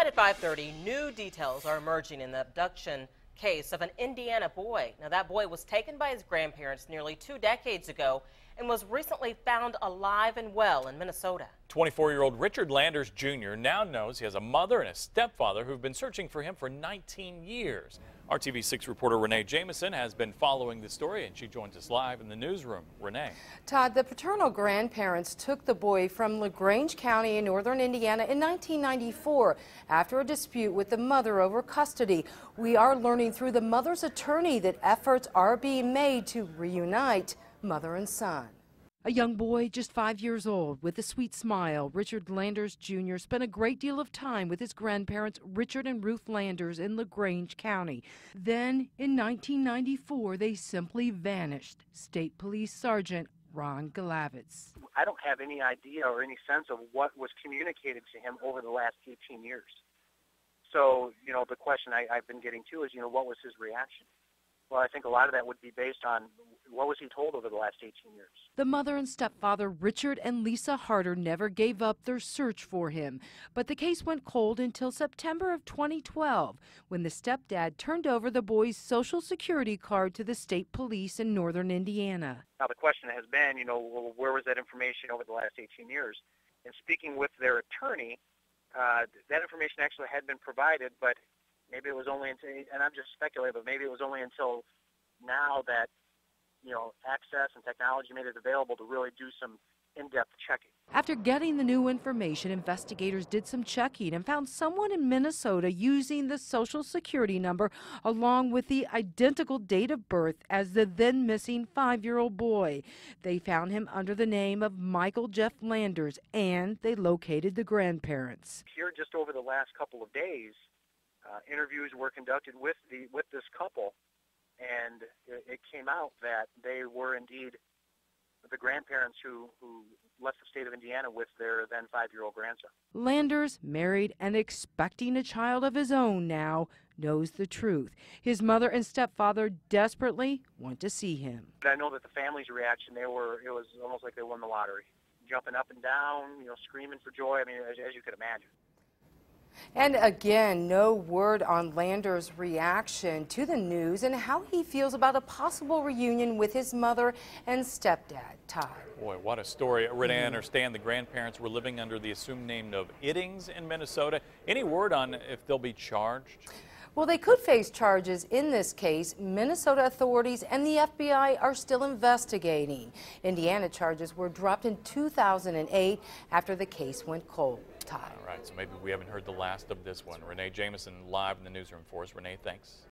Tonight at 5:30, new details are emerging in the abduction case of an Indiana boy. Now, that boy was taken by his grandparents nearly 2 decades ago and was recently found alive and well in Minnesota. 24-year-old Richard Landers Jr. now knows he has a mother and a stepfather who've been searching for him for 19 years. RTV6 reporter Renee Jameson has been following the story, and she joins us live in the newsroom. Renee. Todd, the paternal grandparents took the boy from LaGrange County in northern Indiana in 1994 after a dispute with the mother over custody. We are learning through the mother's attorney that efforts are being made to reunite mother and son. A young boy just 5 years old with a sweet smile, Richard Landers Jr. spent a great deal of time with his grandparents Richard and Ruth Landers in LaGrange County. Then in 1994 they simply vanished. State Police Sergeant Ron Galavitz. I don't have any idea or any sense of what was communicated to him over the last 18 years. So, the question I've been getting to is, what was his reaction? Well, I think a lot of that would be based on what was he told over the last 18 years. The mother and stepfather, Richard and Lisa Harder, never gave up their search for him. But the case went cold until September of 2012, when the stepdad turned over the boy's Social Security card to the state police in northern Indiana. Now, the question has been, where was that information over the last 18 years? And speaking with their attorney, that information actually had been provided, but maybe it was only until, and I'm just speculating, but maybe it was only until now that, access and technology made it available to really do some in-depth checking. After getting the new information, investigators did some checking and found someone in Minnesota using the Social Security number along with the identical date of birth as the then missing 5-year-old boy. They found him under the name of Michael Jeff Landers, and they located the grandparents. Here, just over the last couple of days, interviews were conducted with this couple, and it came out that they were indeed the grandparents who left the state of Indiana with their then 5-year-old grandson. Landers, married and expecting a child of his own now, knows the truth. His mother and stepfather desperately want to see him. I know that the family's reaction, it was almost like they won the lottery, jumping up and down, screaming for joy. I mean, as you could imagine. And again, no word on Landers' reaction to the news and how he feels about a possible reunion with his mother and stepdad, Todd. Boy, what a story. Renee, I understand the grandparents were living under the assumed name of Iddings in Minnesota. Any word on if they'll be charged? Well, they could face charges in this case. Minnesota authorities and the FBI are still investigating. Indiana charges were dropped in 2008 after the case went cold. Todd. All right, so maybe we haven't heard the last of this one. Renee Jameson live in the newsroom for us. Renee, thanks.